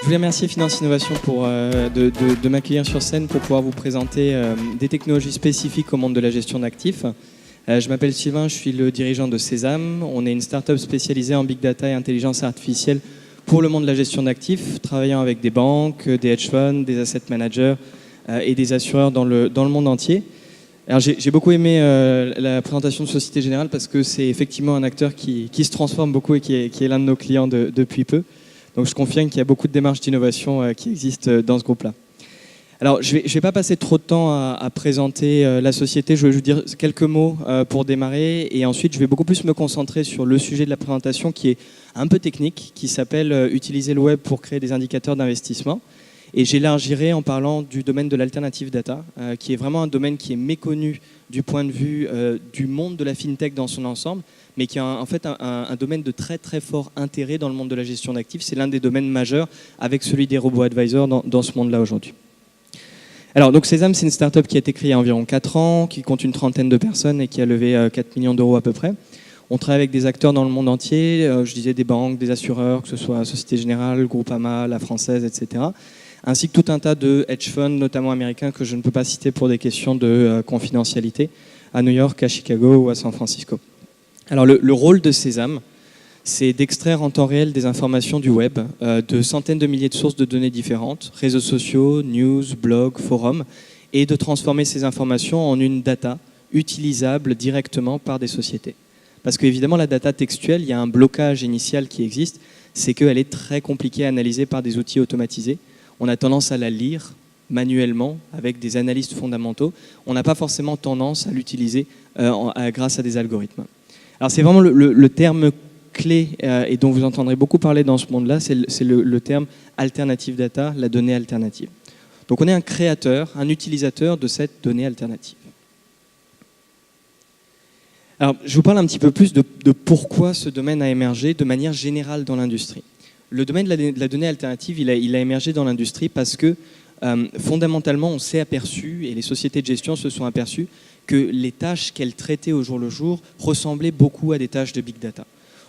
voulais remercier Finance Innovation de m'accueillir sur scène pour pouvoir vous présenter des technologies spécifiques au monde de la gestion d'actifs. Je m'appelle Sylvain, je suis le dirigeant de Sésame. On est une start-up spécialisée en big data et intelligence artificielle pour le monde de la gestion d'actifs, travaillant avec des banques, des hedge funds, des asset managers et des assureurs dans le monde entier. Alors j'ai beaucoup aimé la présentation de Société Générale parce que c'est effectivement un acteur qui se transforme beaucoup et qui est l'un de nos clients depuis peu. Donc je confirme qu'il y a beaucoup de démarches d'innovation qui existent dans ce groupe-là. Alors je vais pas passer trop de temps à présenter la société, je vais juste dire quelques mots pour démarrer et ensuite je vais beaucoup plus me concentrer sur le sujet de la présentation qui est un peu technique, qui s'appelle utiliser le web pour créer des indicateurs d'investissement. Et j'élargirai en parlant du domaine de l'alternative data, qui est vraiment un domaine qui est méconnu du point de vue du monde de la fintech dans son ensemble, mais qui a en fait un domaine de très très fort intérêt dans le monde de la gestion d'actifs. C'est l'un des domaines majeurs avec celui des robo-advisors dans ce monde-là aujourd'hui. Alors, donc Sésame, c'est une start-up qui a été créée il y a environ 4 ans, qui compte une trentaine de personnes et qui a levé 4 millions d'euros à peu près. On travaille avec des acteurs dans le monde entier, je disais des banques, des assureurs, que ce soit Société Générale, Groupama, La Française, etc., ainsi que tout un tas de hedge funds, notamment américains, que je ne peux pas citer pour des questions de confidentialité, à New York, à Chicago ou à San Francisco. Alors le rôle de Sésame, c'est d'extraire en temps réel des informations du web, de centaines de milliers de sources de données différentes, réseaux sociaux, news, blogs, forums, et de transformer ces informations en une data utilisable directement par des sociétés. Parce qu'évidemment, la data textuelle, il y a un blocage initial qui existe, c'est qu'elle est très compliquée à analyser par des outils automatisés. On a tendance à la lire manuellement avec des analystes fondamentaux. On n'a pas forcément tendance à l'utiliser grâce à des algorithmes. Alors c'est vraiment le terme clé et dont vous entendrez beaucoup parler dans ce monde-là, c'est le terme alternative data, la donnée alternative. Donc on est un créateur, un utilisateur de cette donnée alternative. Alors je vous parle un petit peu plus de pourquoi ce domaine a émergé de manière générale dans l'industrie. Le domaine de la donnée alternative, il a émergé dans l'industrie parce que fondamentalement, on s'est aperçu, et les sociétés de gestion se sont aperçues, que les tâches qu'elles traitaient au jour le jour ressemblaient beaucoup à des tâches de big data.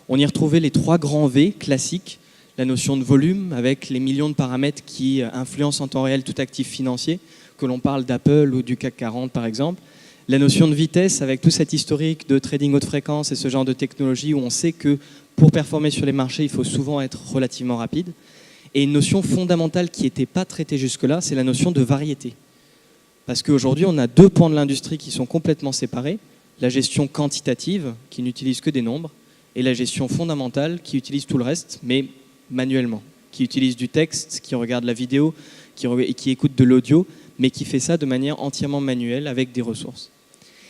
On y retrouvait les 3 grands V classiques, la notion de volume, avec les millions de paramètres qui influencent en temps réel tout actif financier, que l'on parle d'Apple ou du CAC 40 par exemple, la notion de vitesse, avec tout cet historique de trading haute fréquence et ce genre de technologie où on sait que pour performer sur les marchés, il faut souvent être relativement rapide. Et une notion fondamentale qui n'était pas traitée jusque-là, c'est la notion de variété. Parce qu'aujourd'hui, on a 2 pans de l'industrie qui sont complètement séparés. La gestion quantitative, qui n'utilise que des nombres, et la gestion fondamentale, qui utilise tout le reste, mais manuellement. Qui utilise du texte, qui regarde la vidéo, qui écoute de l'audio, mais qui fait ça de manière entièrement manuelle avec des ressources.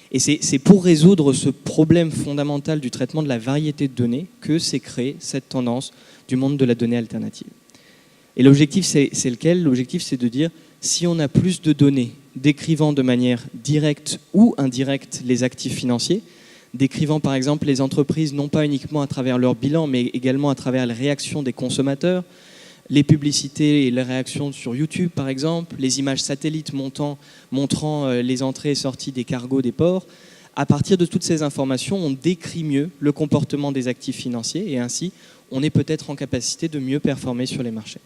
Et c'est pour résoudre ce problème fondamental du traitement de la variété de données que s'est créée cette tendance du monde de la donnée alternative. Et l'objectif, c'est lequel? L'objectif, c'est de dire, si on a plus de données décrivant de manière directe ou indirecte les actifs financiers, décrivant par exemple les entreprises non pas uniquement à travers leur bilan, mais également à travers les réactions des consommateurs, les publicités et les réactions sur YouTube par exemple, les images satellites montrant les entrées et sorties des cargos des ports. À partir de toutes ces informations, on décrit mieux le comportement des actifs financiers et ainsi, on est peut-être en capacité de mieux performer sur les marchés.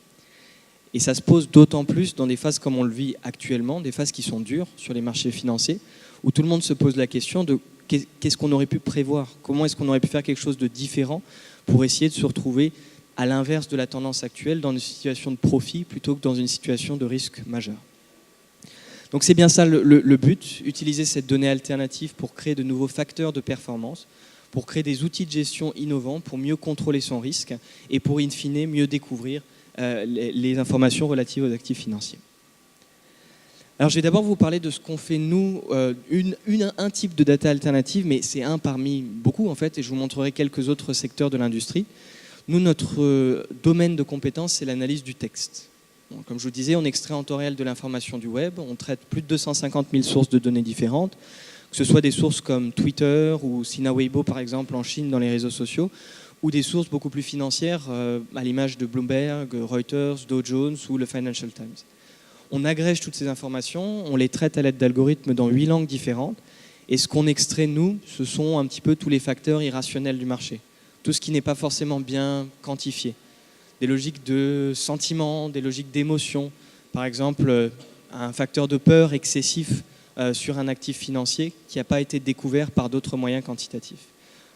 Et ça se pose d'autant plus dans des phases comme on le vit actuellement, des phases qui sont dures sur les marchés financiers, où tout le monde se pose la question de qu'est-ce qu'on aurait pu prévoir, comment est-ce qu'on aurait pu faire quelque chose de différent pour essayer de se retrouver à l'inverse de la tendance actuelle, dans une situation de profit plutôt que dans une situation de risque majeur. Donc c'est bien ça le but, utiliser cette donnée alternative pour créer de nouveaux facteurs de performance, pour créer des outils de gestion innovants, pour mieux contrôler son risque et pour, in fine, mieux découvrir les informations relatives aux actifs financiers. Alors je vais d'abord vous parler de ce qu'on fait nous, un type de data alternative, mais c'est un parmi beaucoup en fait, et je vous montrerai quelques autres secteurs de l'industrie. Nous, notre domaine de compétence, c'est l'analyse du texte. Donc, comme je vous disais, on extrait en temps réel de l'information du web, on traite plus de 250 000 sources de données différentes, que ce soit des sources comme Twitter ou Sina Weibo par exemple en Chine dans les réseaux sociaux, ou des sources beaucoup plus financières à l'image de Bloomberg, Reuters, Dow Jones ou le Financial Times. On agrège toutes ces informations, on les traite à l'aide d'algorithmes dans 8 langues différentes, et ce qu'on extrait, nous, ce sont un petit peu tous les facteurs irrationnels du marché. Tout ce qui n'est pas forcément bien quantifié. des logiques de sentiment, des logiques d'émotion. Par exemple, un facteur de peur excessif sur un actif financier qui n'a pas été découvert par d'autres moyens quantitatifs.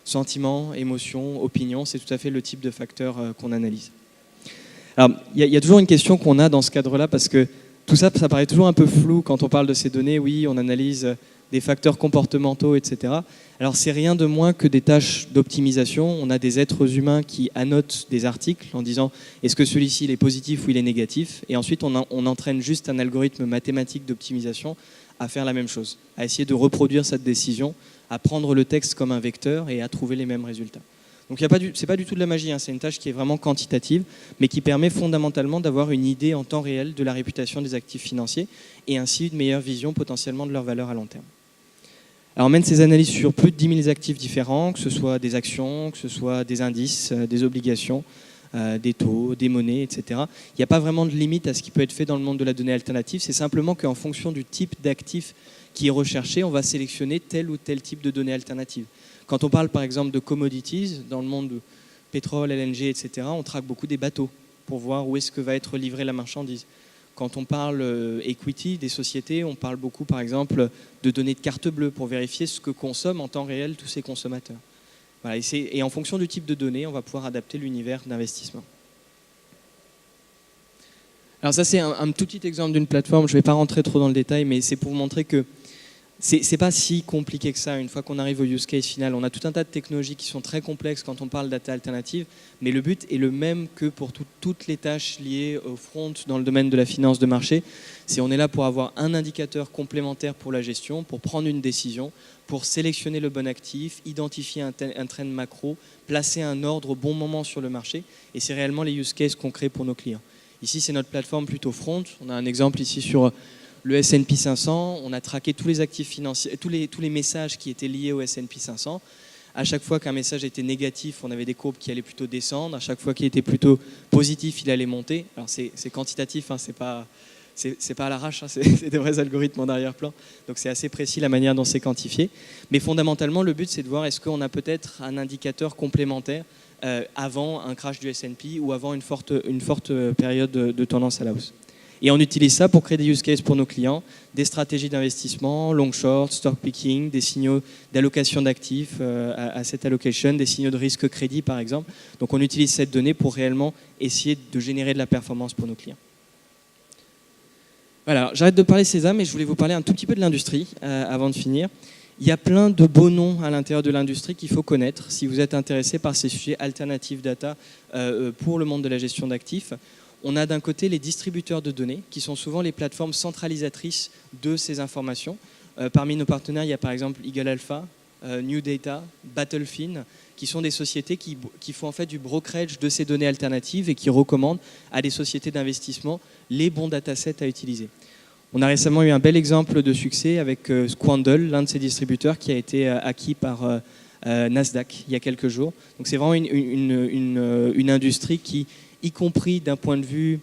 Sentiment, émotion, opinion, c'est tout à fait le type de facteur qu'on analyse. Alors, il y a toujours une question qu'on a dans ce cadre-là, parce que tout ça, ça paraît toujours un peu flou quand on parle de ces données. Oui, on analyse des facteurs comportementaux, etc. Alors, c'est rien de moins que des tâches d'optimisation. On a des êtres humains qui annotent des articles en disant est-ce que celui-ci il est positif ou il est négatif, et ensuite on entraîne juste un algorithme mathématique d'optimisation à faire la même chose, à essayer de reproduire cette décision, à prendre le texte comme un vecteur et à trouver les mêmes résultats. Donc ce n'est pas du tout de la magie, hein. C'est une tâche qui est vraiment quantitative, mais qui permet fondamentalement d'avoir une idée en temps réel de la réputation des actifs financiers et ainsi une meilleure vision potentiellement de leur valeur à long terme. Alors on mène ces analyses sur plus de 10 000 actifs différents, que ce soit des actions, que ce soit des indices, des obligations, des taux, des monnaies, etc. Il n'y a pas vraiment de limite à ce qui peut être fait dans le monde de la donnée alternative, c'est simplement qu'en fonction du type d'actif qui est recherché, on va sélectionner tel ou tel type de données alternatives. Quand on parle par exemple de commodities, dans le monde du pétrole, LNG, etc., on traque beaucoup des bateaux pour voir où est-ce que va être livrée la marchandise. Quand on parle equity, des sociétés, on parle beaucoup par exemple de données de carte bleue pour vérifier ce que consomment en temps réel tous ces consommateurs. Voilà, et en fonction du type de données, on va pouvoir adapter l'univers d'investissement. Alors ça c'est un tout petit exemple d'une plateforme, je ne vais pas rentrer trop dans le détail, mais c'est pour vous montrer que c'est pas si compliqué que ça une fois qu'on arrive au use case final. On a tout un tas de technologies qui sont très complexes quand on parle de data alternative, mais le but est le même que pour toutes les tâches liées au front dans le domaine de la finance de marché. On est là pour avoir un indicateur complémentaire pour la gestion, pour prendre une décision, pour sélectionner le bon actif, identifier un trend macro, placer un ordre au bon moment sur le marché, et c'est réellement les use cases qu'on crée pour nos clients. Ici, c'est notre plateforme plutôt front. On a un exemple ici sur le S&P 500. On a traqué tous les actifs financiers, tous les messages qui étaient liés au S&P 500. À chaque fois qu'un message était négatif, on avait des courbes qui allaient plutôt descendre. À chaque fois qu'il était plutôt positif, il allait monter. Alors c'est quantitatif, hein, c'est pas à l'arrache, hein, c'est des vrais algorithmes en arrière-plan. Donc c'est assez précis la manière dont c'est quantifié. Mais fondamentalement, le but, c'est de voir est-ce qu'on a peut-être un indicateur complémentaire avant un crash du S&P ou avant une forte période de tendance à la hausse. Et on utilise ça pour créer des use cases pour nos clients, des stratégies d'investissement, long short, stock picking, des signaux d'allocation d'actifs, asset allocation, des signaux de risque crédit par exemple. Donc on utilise cette donnée pour réellement essayer de générer de la performance pour nos clients. Voilà, j'arrête de parler Sésame et je voulais vous parler un tout petit peu de l'industrie avant de finir. Il y a plein de beaux noms à l'intérieur de l'industrie qu'il faut connaître si vous êtes intéressé par ces sujets alternative data pour le monde de la gestion d'actifs. On a d'un côté les distributeurs de données qui sont souvent les plateformes centralisatrices de ces informations. Parmi nos partenaires, il y a par exemple Eagle Alpha, New Data, Battlefin, qui sont des sociétés qui font en fait du brokerage de ces données alternatives et qui recommandent à des sociétés d'investissement les bons datasets à utiliser. On a récemment eu un bel exemple de succès avec Squandle, l'un de ces distributeurs qui a été acquis par Nasdaq il y a quelques jours. Donc c'est vraiment une industrie qui, y compris d'un point de vue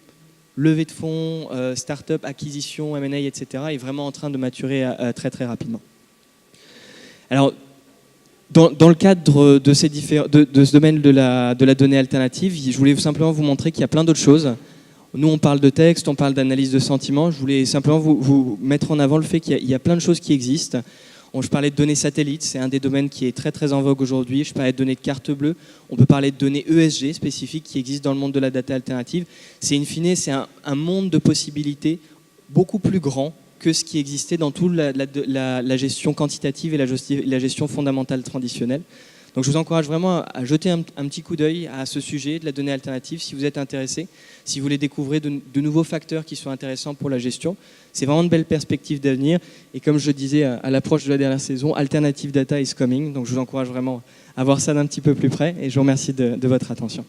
levée de fonds, start-up, acquisition, M&A, etc., est vraiment en train de maturer très très rapidement. Alors, dans le cadre de ce domaine de la donnée alternative, je voulais simplement vous montrer qu'il y a plein d'autres choses. Nous, on parle de texte, on parle d'analyse de sentiments. Je voulais simplement vous mettre en avant le fait qu'il y a plein de choses qui existent. Je parlais de données satellites, c'est un des domaines qui est très très en vogue aujourd'hui. Je parlais de données de carte bleue. On peut parler de données ESG spécifiques qui existent dans le monde de la data alternative. C'est in fine, c'est un monde de possibilités beaucoup plus grand que ce qui existait dans toute la gestion quantitative et la gestion fondamentale traditionnelle. Donc je vous encourage vraiment à jeter un petit coup d'œil à ce sujet de la donnée alternative si vous êtes intéressé, si vous voulez découvrir de nouveaux facteurs qui sont intéressants pour la gestion. C'est vraiment une belle perspective d'avenir. Et comme je disais à l'approche de la dernière saison, Alternative Data is coming. Donc je vous encourage vraiment à voir ça d'un petit peu plus près et je vous remercie de votre attention.